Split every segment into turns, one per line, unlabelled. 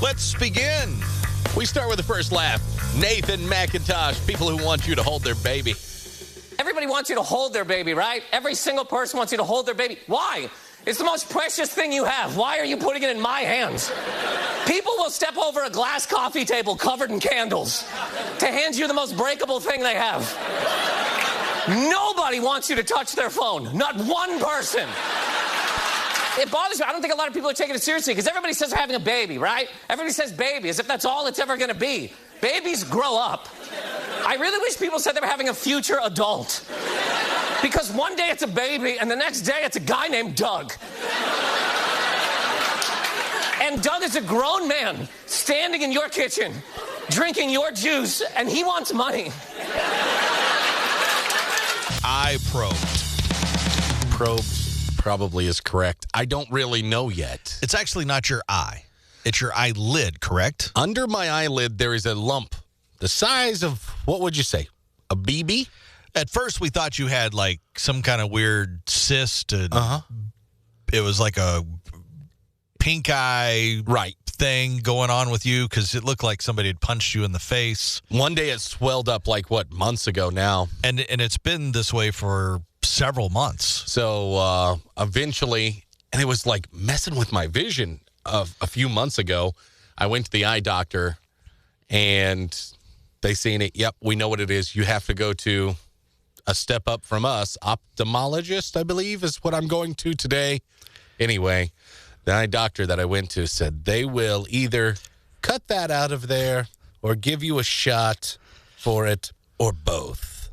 Let's begin. We start with the first laugh. Nathan Macintosh, people who want you to hold their baby.
Everybody wants you to hold their baby, right? Every single person wants you to hold their baby. Why? It's the most precious thing you have. Why are you putting it in my hands? People will step over a glass coffee table covered in candles to hand you the most breakable thing they have. Nobody wants you to touch their phone. Not one person. It bothers me. I don't think a lot of people are taking it seriously because everybody says they're having a baby, right? Everybody says baby as if that's all it's ever going to be. Babies grow up. I really wish people said they were having a future adult. Because one day it's a baby and the next day it's a guy named Doug. And Doug is a grown man standing in your kitchen, drinking your juice, and he wants money.
I probed. Probed probably is correct. I don't really know yet.
It's actually not your eye. It's your eyelid, correct?
Under my eyelid, there is a lump the size of, what would you say, a BB?
At first, we thought you had, like, some kind of weird cyst. And it was like a pink eye thing going on with you because it looked like somebody had punched you in the face.
One day it swelled up, like, months ago now?
And it's been this way for several months.
So eventually, and it was, like, messing with my vision a few months ago. I went to the eye doctor, and they seen it. Yep, we know what it is. You have to go to a step up from us. Ophthalmologist, I believe, is what I'm going to today. Anyway, the eye doctor that I went to said they will either cut that out of there or give you a shot for it or both.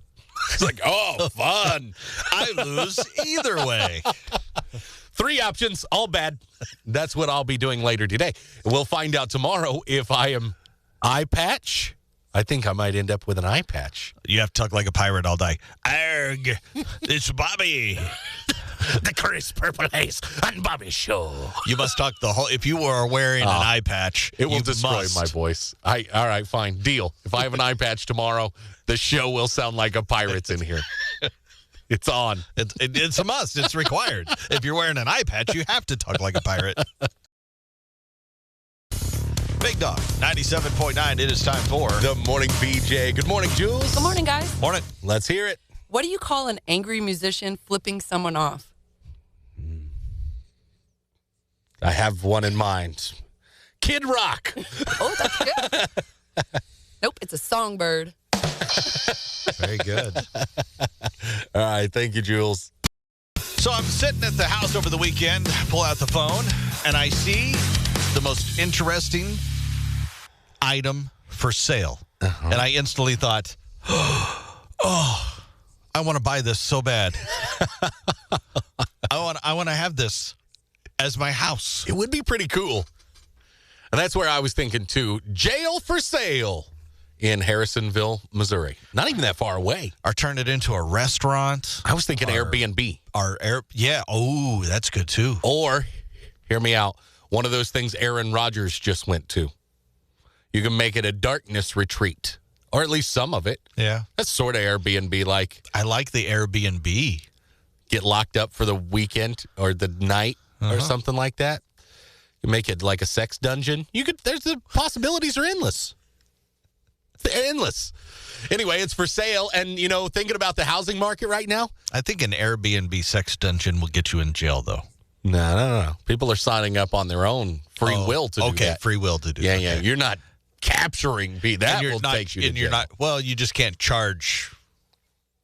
It's like, oh, fun.
I lose either way.
3 options, all bad. That's what I'll be doing later today. We'll find out tomorrow if I am eye patch. I think I might end up with an eye patch.
You have to talk like a pirate all day. Arg, it's Bobby.
The crisp purple haze on Bobby's show.
You must talk the whole, if you are wearing an eye patch,
it will destroy my voice. All right, fine, deal. If I have an eye patch tomorrow, the show will sound like a pirate's in here. It's on.
It's a must. It's required. If you're wearing an eye patch, you have to talk like a pirate. Big Dog, 97.9. It is time for
The Morning BJ. Good morning, Jules.
Good morning, guys.
Morning.
Let's hear it.
What do you call an angry musician flipping someone off?
I have one in mind. Kid Rock.
Oh, that's good. Nope, it's a songbird.
Very good.
All right, thank you, Jules.
So I'm sitting at the house over the weekend, pull out the phone, and I see the most interesting item for sale. And I instantly thought, oh, I want to buy this so bad. I want to have this as my house.
It would be pretty cool. And that's where I was thinking, too. Jail for sale in Harrisonville, Missouri. Not even that far away.
Or turn it into a restaurant.
I was thinking Airbnb.
Yeah. Oh, that's good, too.
Or, hear me out, one of those things Aaron Rodgers just went to. You can make it a darkness retreat. Or at least some of it.
Yeah.
That's sort of Airbnb-like.
I like the Airbnb.
Get locked up for the weekend or the night or something like that. You make it like a sex dungeon. There's the possibilities are endless. They're endless. Anyway, it's for sale. And, thinking about the housing market right now.
I think an Airbnb sex dungeon will get you in jail, though.
No. People are signing up on their own free will to do that.
Okay, free will to do that.
Yeah. You're not capturing people. That will take you to jail.
Well, you just can't charge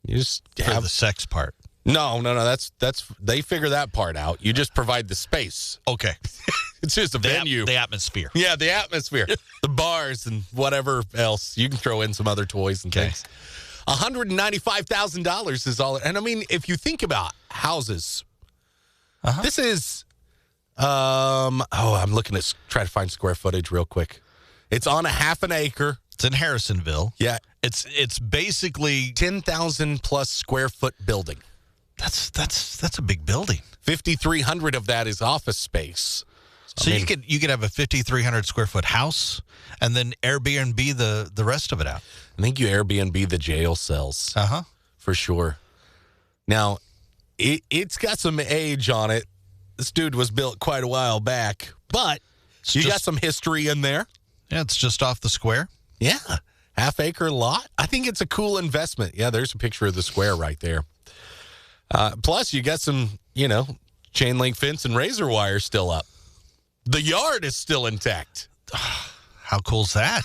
you just
for the sex part.
No. That's they figure that part out. You just provide the space.
Okay.
It's just a venue.
The atmosphere.
Yeah, the atmosphere. The bars and whatever else. You can throw in some other toys and things. $195,000 is all. And I mean, if you think about houses, this is, I'm looking at, try to find square footage real quick. It's on a half an acre.
It's in Harrisonville.
Yeah.
It's basically
10,000 plus square foot building.
That's a big building.
5,300 of that is office space.
So you could have a 5,300 square foot house and then Airbnb the rest of it out.
I think you Airbnb the jail cells. For sure. Now, it's got some age on it. This dude was built quite a while back, but You got some history in there.
Yeah, it's just off the square.
Yeah, half-acre lot. I think it's a cool investment. Yeah, there's a picture of the square right there. Plus, you got some, chain link fence and razor wire still up. The yard is still intact.
How cool's that?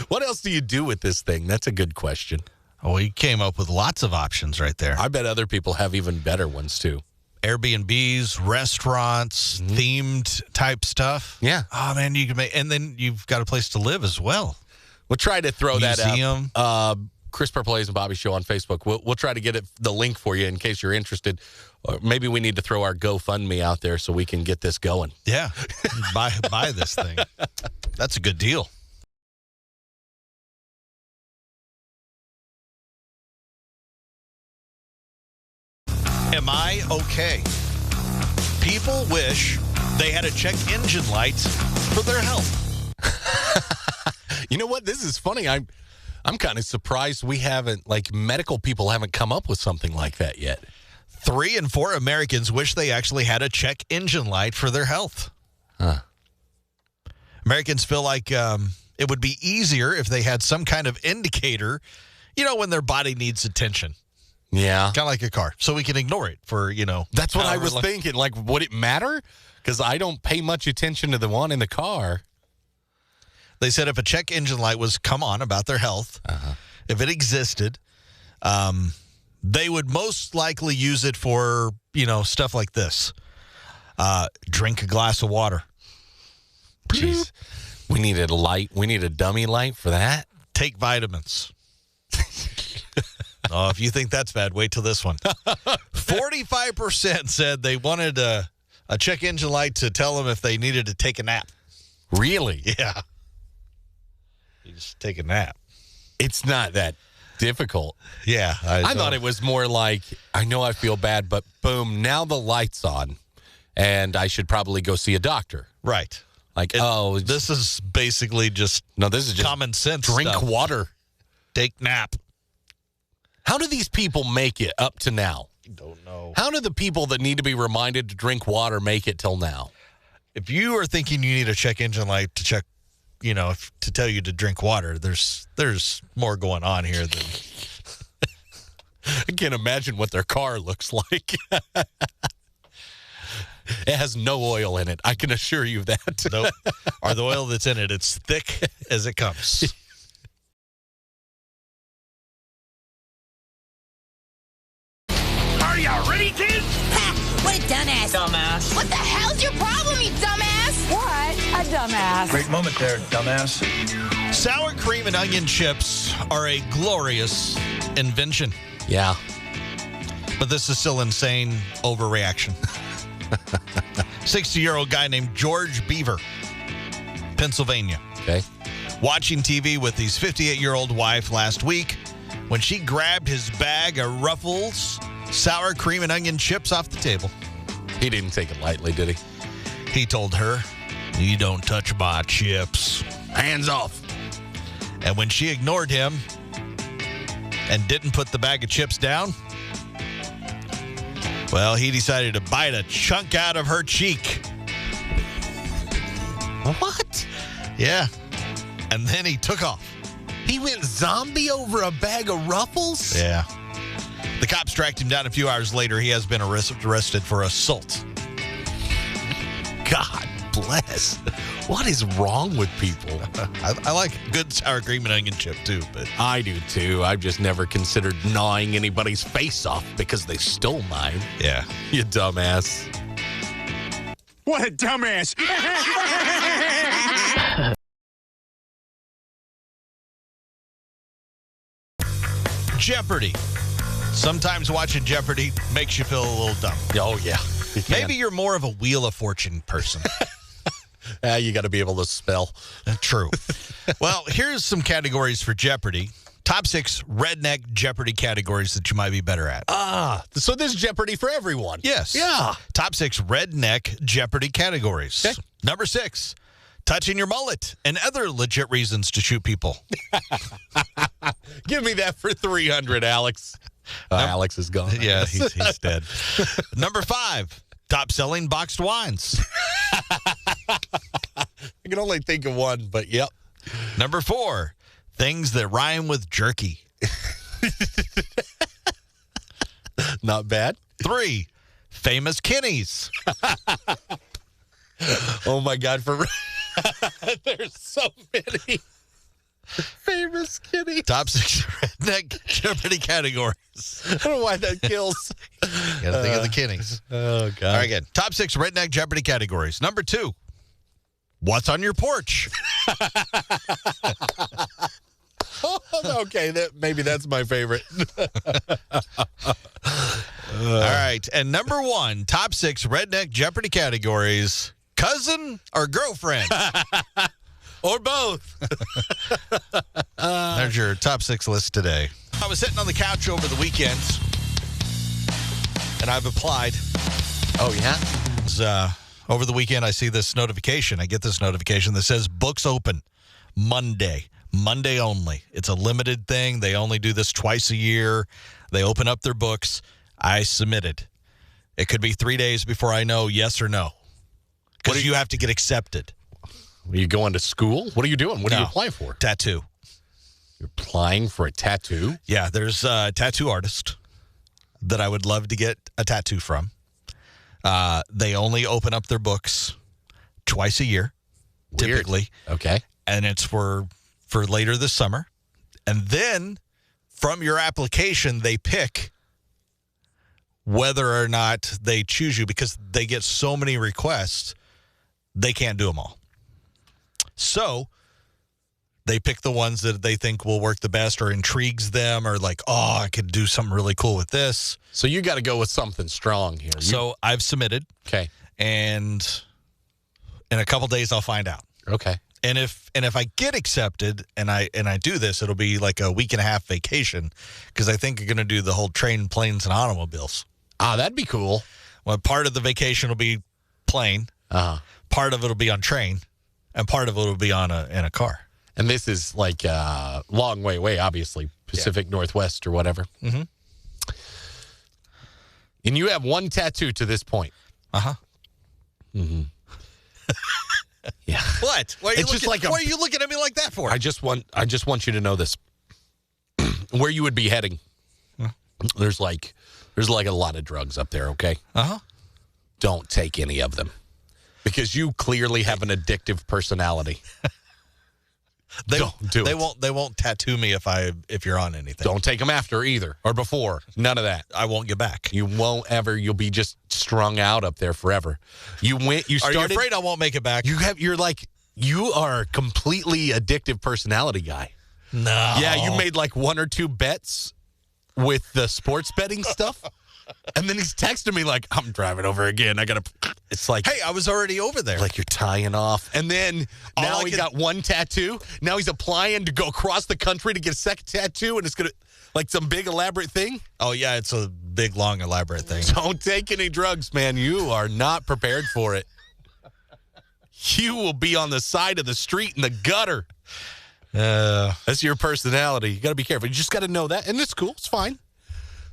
What else do you do with this thing? That's a good question.
Oh, he came up with lots of options right there.
I bet other people have even better ones, too.
Airbnbs, restaurants, themed type stuff.
Yeah.
Oh, man, you can make, and then you've got a place to live as well.
We'll try to throw
Museum.
that up. Chris Plays and Bobby Show on Facebook. We'll try to get the link for you in case you're interested. Or maybe we need to throw our GoFundMe out there so we can get this going.
Yeah. buy this thing. That's a good deal. Am I okay? People wish they had a check engine light for their health.
You know what? This is funny. I'm kind of surprised we haven't, medical people haven't come up with something like that yet.
3 in 4 Americans wish they actually had a check engine light for their health.
Huh.
Americans feel like it would be easier if they had some kind of indicator, when their body needs attention.
Yeah.
Kind of like a car. So we can ignore it for,
That's what I was thinking. Would it matter? Because I don't pay much attention to the one in the car.
They said if a check engine light was come on about their health, if it existed, they would most likely use it for, stuff like this. Drink a glass of water.
Jeez. We needed a light. We need a dummy light for that.
Take vitamins. Oh, if you think that's bad, wait till this one. 45% said they wanted a check engine light to tell them if they needed to take a nap.
Really?
Yeah. You just take a nap.
It's not that difficult.
Yeah.
I thought it was more like, I know I feel bad, but boom, now the light's on, and I should probably go see a doctor.
Right.
This
is basically just
this is just
common sense.
Drink
stuff.
water.
Take nap.
How do these people make it up to now?
Don't know.
How do the people that need to be reminded to drink water make it till now?
If you are thinking you need a check engine light to check, to tell you to drink water, there's more going on here than.
I can't imagine what their car looks like. It has no oil in it. I can assure you that.
Nope. Or the oil that's in it, it's thick as it comes.
Are you ready, kids?
Ha! What a dumbass.
Dumbass.
What the hell's your problem, you dumbass?
What a dumbass.
Great moment there, dumbass.
Sour cream and onion chips are a glorious invention.
Yeah.
But this is still insane overreaction. 60-year-old guy named George Beaver, Pennsylvania.
Okay.
Watching TV with his 58-year-old wife last week when she grabbed his bag of Ruffles sour cream and onion chips off the table.
He didn't take it lightly, did he?
He told her, "You don't touch my chips."
Hands off.
And when she ignored him and didn't put the bag of chips down, well, he decided to bite a chunk out of her cheek.
What?
Yeah. And then he took off.
He went zombie over a bag of Ruffles?
Yeah. The cops tracked him down a few hours later. He has been arrested for assault.
God bless. What is wrong with people?
I like good sour cream and onion chip, too. But
I do, too. I've just never considered gnawing anybody's face off because they stole mine.
yeah.
You dumbass.
What a dumbass.
Jeopardy. Sometimes watching Jeopardy makes you feel a little dumb.
Oh, yeah.
Maybe you're more of a Wheel of Fortune person.
You got to be able to spell.
True. Well, here's some categories for Jeopardy. Top 6 redneck Jeopardy categories that you might be better at.
So this is Jeopardy for everyone.
Yes.
Yeah.
Top 6 redneck Jeopardy categories.
Okay.
Number 6, touching your mullet and other legit reasons to shoot people.
Give me that for 300, Alex. Alex is gone.
Yeah, he's dead. Number 5, top selling boxed wines.
I can only think of one, but yep.
Number 4, things that rhyme with jerky.
Not bad.
3, famous Kennies.
Oh, my God. There's so many famous kitties.
Top 6 redneck Jeopardy categories.
I don't know why that kills.
You gotta think of the Kennies.
Oh, God.
All right, good. Top 6 redneck Jeopardy categories. Number 2, what's on your porch?
Okay, maybe that's my favorite.
All right, and number 1, top 6 redneck Jeopardy categories: cousin or girlfriend?
Or both.
There's your top 6 list today. I was sitting on the couch over the weekend, and I've applied.
Oh, yeah?
Over the weekend, I see this notification. I get this notification that says books open Monday only. It's a limited thing. They only do this twice a year. They open up their books. I submitted. It could be 3 days before I know yes or no, because you have to get accepted.
Are you going to school? What are you doing? What are you applying for?
Tattoo.
You're applying for a tattoo?
Yeah, there's a tattoo artist that I would love to get a tattoo from. They only open up their books twice a year, typically.
Okay.
And it's for later this summer. And then from your application, they pick whether or not they choose you, because they get so many requests, they can't do them all. So they pick the ones that they think will work the best or intrigues them, or like, oh, I could do something really cool with this.
So you got to go with something strong here.
So I've submitted.
Okay.
And in a couple days, I'll find out.
Okay.
And if I get accepted and I do this, it'll be like a week and a half vacation, because I think I'm going to do the whole train, planes, and automobiles.
Ah, that'd be cool.
Well, part of the vacation will be plane. Part of it will be on train, and part of it will be in a car.
And this is like a long way away, obviously, Pacific Northwest or whatever.
Mm-hmm.
And you have one tattoo to this point.
Uh-huh.
Mm-hmm. Yeah.
What? Why are you looking at me like that for?
I just want you to know this. Where you would be heading. There's like a lot of drugs up there, okay?
Uh-huh.
Don't take any of them, because you clearly have an addictive personality. Don't do it.
They won't tattoo me if you're on anything.
Don't take them after either or before. None of that.
I won't get back.
You won't ever. You'll be just strung out up there forever. You went. You started.
Are you afraid I won't make it back?
You are a completely addictive personality guy.
No.
Yeah, you made like 1 or 2 bets with the sports betting stuff. And then he's texting me like, I'm driving over again. It's like,
hey, I was already over there.
Like you're tying off. And then now he got one tattoo. Now he's applying to go across the country to get a second tattoo. And it's going to, like, some big elaborate thing.
Oh, yeah, it's a big, long, elaborate thing.
Don't take any drugs, man. You are not prepared for it. You will be on the side of the street in the gutter. That's your personality. You got to be careful. You just got to know that. And it's cool. It's fine.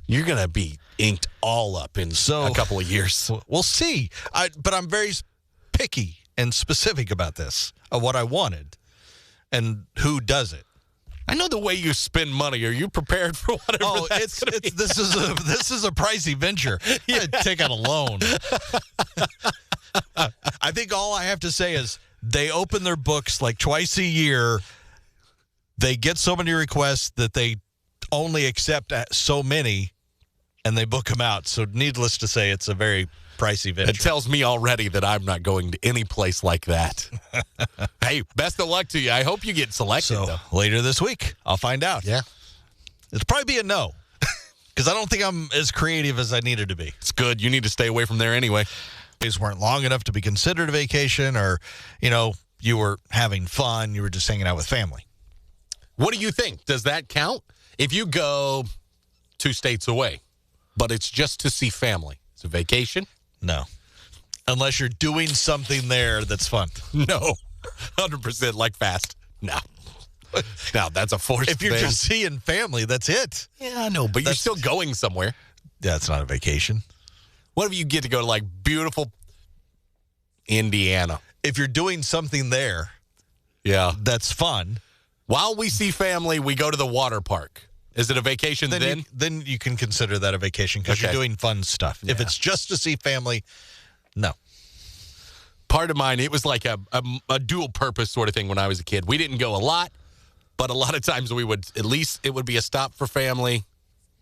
You're going to be inked all up in a couple of years.
We'll see. But I'm very picky and specific about this, of what I wanted and who does it.
I know the way you spend money. Are you prepared for whatever that's going to be?
This is a pricey venture. You got to take out a loan. I think all I have to say is they open their books like twice a year. They get so many requests that they only accept so many, and they book them out. So needless to say, it's a very pricey venture.
It tells me already that I'm not going to any place like that. Hey, best of luck to you. I hope you get selected, though.
Later this week, I'll find out.
Yeah.
It'll probably be a no, because I don't think I'm as creative as I needed to be.
It's good. You need to stay away from there anyway.
Days weren't long enough to be considered a vacation, or, you were having fun. You were just hanging out with family.
What do you think? Does that count? If you go 2 states away, but it's just to see family. It's a vacation?
No. Unless you're doing something there that's fun.
No. 100% like fast. No. No, that's a forced
If you're
thing.
just seeing family, that's it.
Yeah, I know, but you're still going somewhere.
Yeah, it's not a vacation.
What if you get to go to, like, beautiful Indiana?
if you're doing something there, that's fun.
While we see family, we go to the water park. Is it a vacation then?
Then you can consider that a vacation because you're doing fun stuff. Yeah. If it's just to see family, no.
Part of mine, it was like a dual purpose sort of thing when I was a kid. We didn't go a lot, but a lot of times we would, at least it would be a stop for family,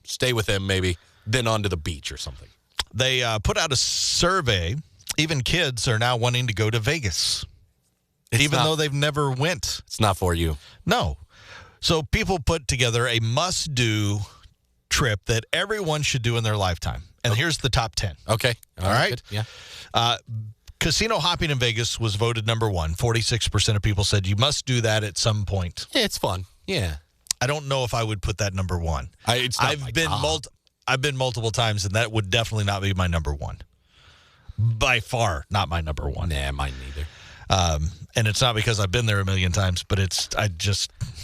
stay with them maybe, then on to the beach or something.
They put out a survey. Even kids are now wanting to go to Vegas, though they've never went.
It's not for you.
No. So people put together a must-do trip that everyone should do in their lifetime. And here's the top 10.
Okay.
All right.
Good. Yeah.
Casino hopping in Vegas was voted number 1. 46% of people said you must do that at some point.
Yeah, it's fun. Yeah.
I don't know if I would put that number 1. I've been multiple times, and that would definitely not be my number 1. By far, not my number 1.
Nah, mine neither.
And it's not because I've been there a million times, but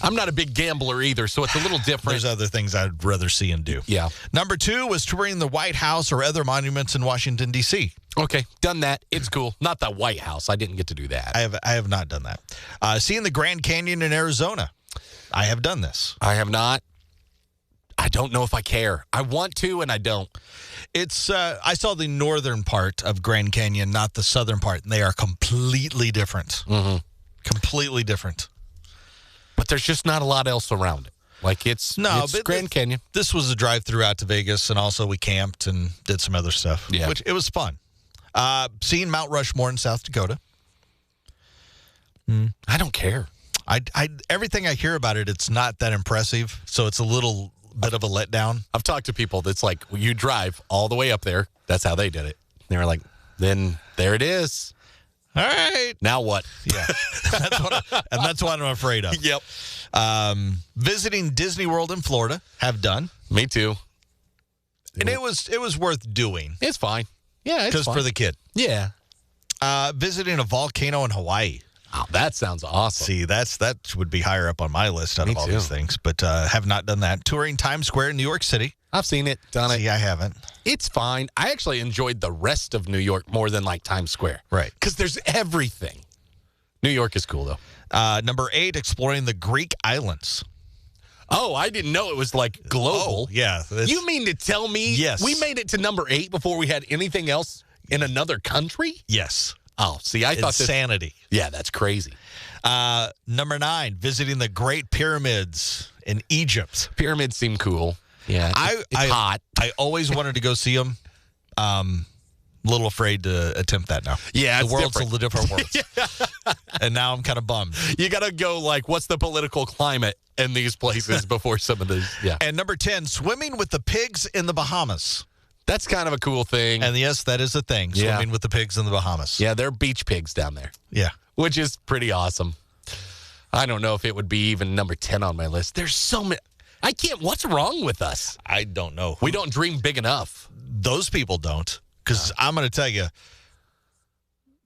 I'm not a big gambler either, so it's a little different.
There's other things I'd rather see and do.
Yeah.
Number 2 was touring the White House or other monuments in Washington, D.C.
Okay, done that. It's cool. Not the White House. I didn't get to do that.
I have not done that. Seeing the Grand Canyon in Arizona. I have done this.
I have not. I don't know if I care. I want to, and I don't.
It's I saw the northern part of Grand Canyon, not the southern part, and they are completely different.
Mm-hmm.
Completely different.
But there's just not a lot else around it. Like it's Grand Canyon.
This was a drive-through out to Vegas, and also we camped and did some other stuff.
Yeah.
Which it was fun. Seeing Mount Rushmore in South Dakota.
I don't care.
Everything I hear about it, it's not that impressive, so it's a little bit of a letdown.
I've talked to people that's like, well, you drive all the way up there. That's how they did it. They were like, then there it is.
All right.
Now what?
Yeah. That's what I'm afraid of.
Yep.
Visiting Disney World in Florida. Have done.
Me too.
And it was worth doing.
It's fine. Yeah, it's
because
fine.
for the kid.
Yeah.
Visiting a volcano in Hawaii.
Oh, that sounds awesome.
See, that would be higher up on my list out of all these things, but have not done that. Touring Times Square in New York City.
I've seen it, done it.
See, I haven't.
It's fine. I actually enjoyed the rest of New York more than like Times Square.
Right.
Because there's everything. New York is cool, though.
Number 8, exploring the Greek islands.
Oh, I didn't know it was like global.
Oh, yeah.
You mean to tell me we made it to number 8 before we had anything else in another country?
Yes.
Oh, see, I thought
insanity.
Yeah, that's crazy.
Number 9, visiting the Great Pyramids in Egypt.
Pyramids seem cool. Yeah, it's hot.
I always wanted to go see them. A little afraid to attempt that now.
Yeah,
the world's a different world. And now I'm kind of bummed.
You got to go like, what's the political climate in these places before some of these? Yeah.
And number 10, swimming with the pigs in the Bahamas.
That's kind of a cool thing.
And yes, that is a thing, swimming with the pigs in the Bahamas.
Yeah, they're beach pigs down there.
Yeah.
Which is pretty awesome. I don't know if it would be even number 10 on my list. There's so many. I can't. What's wrong with us?
I don't know.
We don't dream big enough.
Those people don't. Because I'm going to tell you,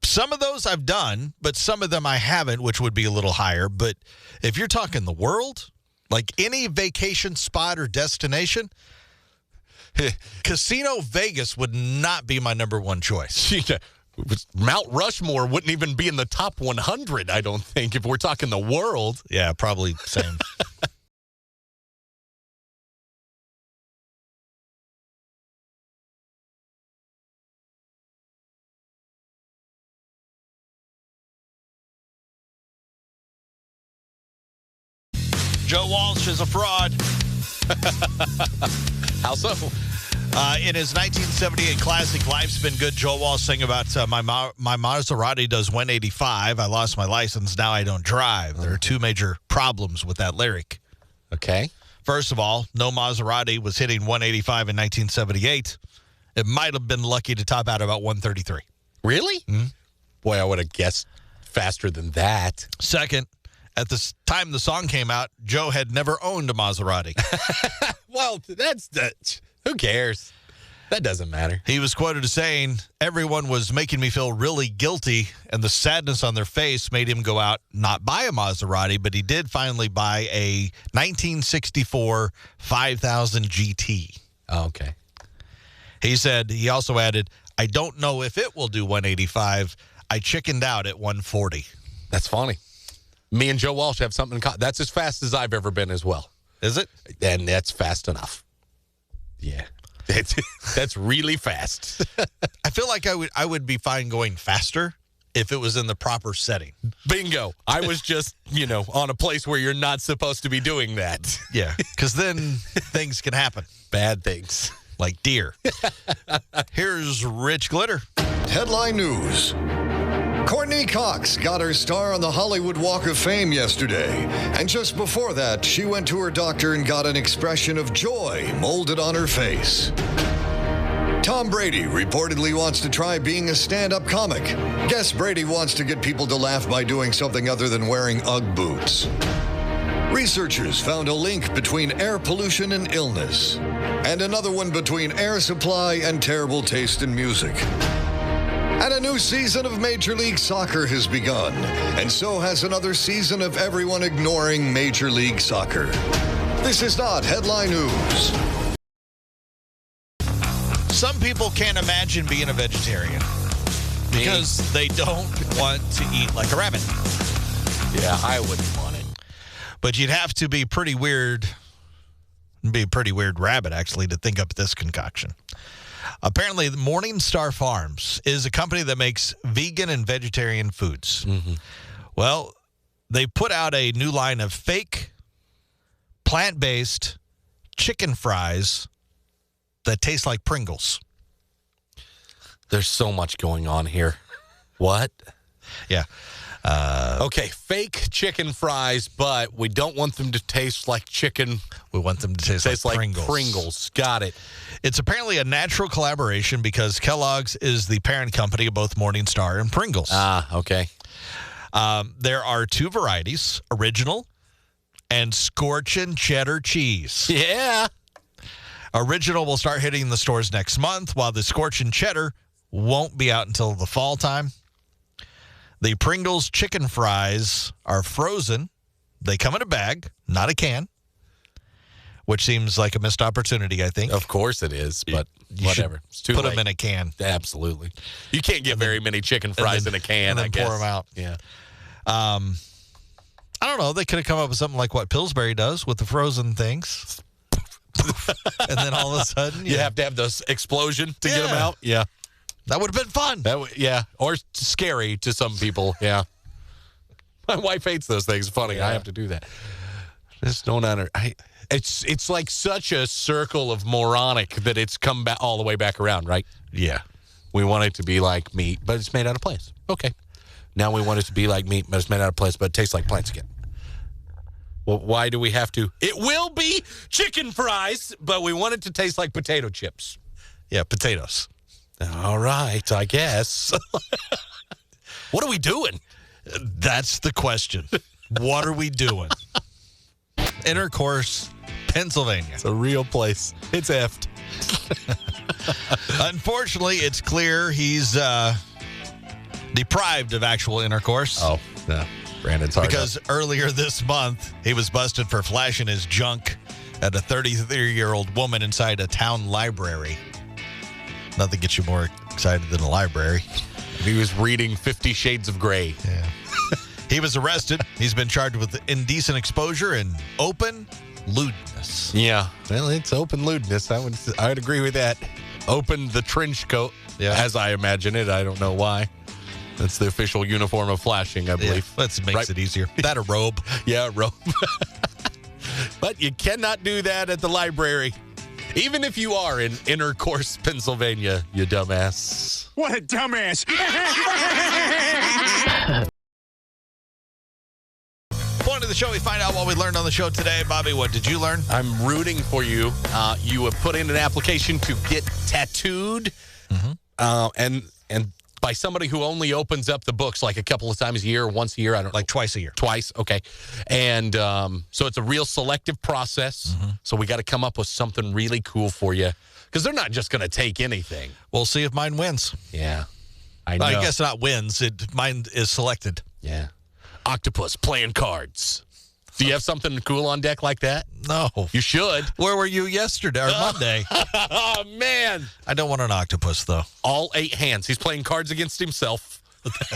some of those I've done, but some of them I haven't, which would be a little higher. But if you're talking the world, like any vacation spot or destination, Casino Vegas would not be my number 1 choice.
Mount Rushmore wouldn't even be in the top 100, I don't think, if we're talking the world.
Yeah, probably same. Joe Walsh is a fraud.
How so?
In his 1978 classic, Life's Been Good, Joe Walsh sang about my Maserati does 185. I lost my license. Now I don't drive. There are 2 major problems with that lyric.
Okay.
First of all, no Maserati was hitting 185 in 1978. It might have been lucky to top out about 133.
Really?
Mm-hmm.
Boy, I would have guessed faster than that.
Second, at the time the song came out, Joe had never owned a Maserati.
Well, who cares? That doesn't matter.
He was quoted as saying, everyone was making me feel really guilty, and the sadness on their face made him go out, not buy a Maserati, but he did finally buy a 1964 5000 GT.
Oh, okay.
He said, he also added, I don't know if it will do 185. I chickened out at 140.
That's funny. Me and Joe Walsh have something in common. That's as fast as I've ever been as well.
Is it?
And that's fast enough. Yeah. That's really fast.
I feel like I would be fine going faster if it was in the proper setting.
Bingo. I was just, on a place where you're not supposed to be doing that.
Yeah, because then things can happen.
Bad things.
Like deer. Here's Rich Glitter.
Headline news. Courtney Cox got her star on the Hollywood Walk of Fame yesterday. And just before that, she went to her doctor and got an expression of joy molded on her face. Tom Brady reportedly wants to try being a stand-up comic. Guess Brady wants to get people to laugh by doing something other than wearing Ugg boots. Researchers found a link between air pollution and illness, and another one between air supply and terrible taste in music. And a new season of Major League Soccer has begun, and so has another season of everyone ignoring Major League Soccer. This is not headline news.
Some people can't imagine being a vegetarian because they don't want to eat like a rabbit.
Yeah, I wouldn't want it.
But you'd have to be pretty weird, rabbit, actually, to think up this concoction. Apparently, Morningstar Farms is a company that makes vegan and vegetarian foods. Mm-hmm. Well, they put out a new line of fake, plant-based chicken fries that taste like Pringles.
There's so much going on here. What?
Yeah.
Okay, fake chicken fries, but we don't want them to taste like chicken.
We want them to taste like Pringles.
Pringles. Got it.
It's apparently a natural collaboration because Kellogg's is the parent company of both Morningstar and Pringles.
Okay.
There are two varieties, original and scorchin' cheddar cheese.
Yeah.
Original will start hitting the stores next month, while the scorchin' cheddar won't be out until the fall time. The Pringles chicken fries are frozen. They come in a bag, not a can, which seems like a missed opportunity, I think.
Of course it is, but
you
whatever. It's too
put
late.
them in a can.
Absolutely. You can't get very many chicken fries in a can,
and then
I guess.
pour them out.
Yeah.
I don't know. They could have come up with something like what Pillsbury does with the frozen things. And then all of a sudden,
you have to have this explosion to get them out. Yeah.
That would have been fun.
Yeah. Or scary to some people. Yeah. My wife hates those things. Funny.
Yeah.
I have to do that. Just don't it's like such a circle of moronic that it's come back all the way back around, right?
Yeah.
We want it to be like meat, but it's made out of plants. Okay. Now we want it to be like meat, but it's made out of plants, but it tastes like plants again. Well, why do we have to? It will be chicken fries, but we want it to taste like potato chips.
Yeah, potatoes.
All right, I guess. What are we doing?
That's the question. What are we doing? Intercourse, Pennsylvania.
It's a real place. It's effed.
Unfortunately, it's clear he's deprived of actual intercourse.
Oh, no. Brandon's hard
because earlier this month, he was busted for flashing his junk at a 33-year-old woman inside a town library. Nothing gets you more excited than a library.
He was reading 50 Shades of Grey.
Yeah. He was arrested. He's been charged with indecent exposure and open lewdness.
Yeah. Well, it's open lewdness. I would agree with that. Open the trench coat, as I imagine it. I don't know why. That's the official uniform of flashing, I believe.
Yeah, that makes it easier. That a robe.
Yeah, a robe. But you cannot do that at the library. Even if you are in Intercourse, Pennsylvania, you dumbass.
What a dumbass.
Point of the show, we find out what we learned on the show today. Bobby, what did you learn?
I'm rooting for you. You have put in an application to get tattooed. Mm-hmm. And by somebody who only opens up the books like a couple of times a year, once a year, I don't know.
Like twice a year.
Twice, okay. And so it's a real selective process. Mm-hmm. So we got to come up with something really cool for you because they're not just going to take anything.
We'll see if mine wins.
Yeah, I know.
I guess not wins. Mine is selected.
Yeah. Octopus playing cards. Do you have something cool on deck like that?
No.
You should.
Where were you yesterday or Monday?
Oh, man.
I don't want an octopus, though.
All 8 hands. He's playing cards against himself.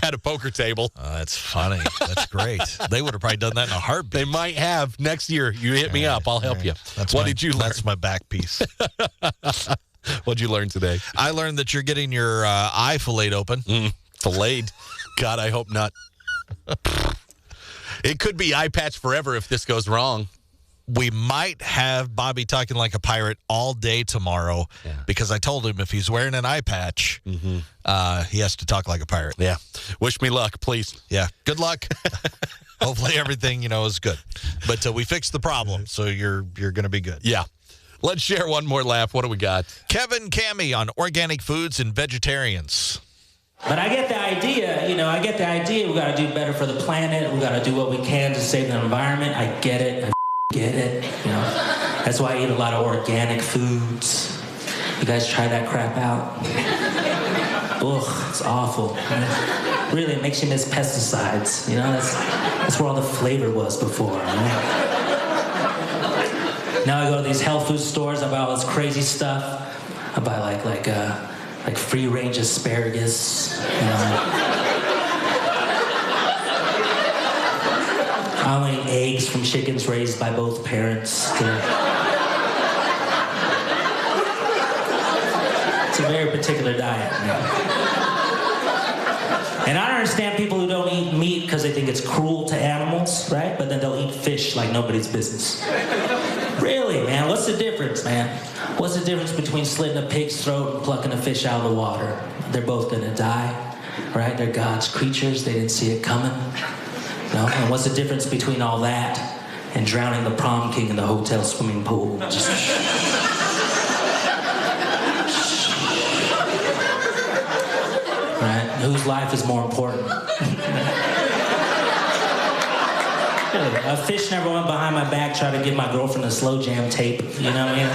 at a poker table.
That's funny. That's great. They would have probably done that in a heartbeat.
They might have. Next year, you hit me up. I'll help you. What did you learn?
That's my back piece.
What'd you learn today?
I learned that you're getting your eye filleted open.
Filleted? God, I hope not. It could be eye patch forever if this goes wrong.
We might have Bobby talking like a pirate all day tomorrow because I told him if he's wearing an eye patch, he has to talk like a pirate.
Yeah. Wish me luck, please.
Yeah. Good luck. Hopefully everything, is good. But we fixed the problem, so you're going to be good.
Yeah. Let's share one more laugh. What do we got?
Kevin Camia on organic foods and vegetarians.
But I get the idea, we got to do better for the planet. We got to do what we can to save the environment. I get it. I get it. That's why I eat a lot of organic foods. You guys try that crap out? Ugh, it's awful. Really, it makes you miss pesticides. That's where all the flavor was before. Now I go to these health food stores. I buy all this crazy stuff. I buy like free-range asparagus. I only eat eggs from chickens raised by both parents. It's a very particular diet. And I don't understand people who don't eat meat because they think it's cruel to animals, right? But then they'll eat fish like nobody's business. Really, man? What's the difference, man? What's the difference between slitting a pig's throat and plucking a fish out of the water? They're both gonna die, right? They're God's creatures. They didn't see it coming. And what's the difference between all that and drowning the prom king in the hotel swimming pool? Just... right? Whose life is more important? A fish never went behind my back trying to give my girlfriend a slow jam tape. You know what I mean?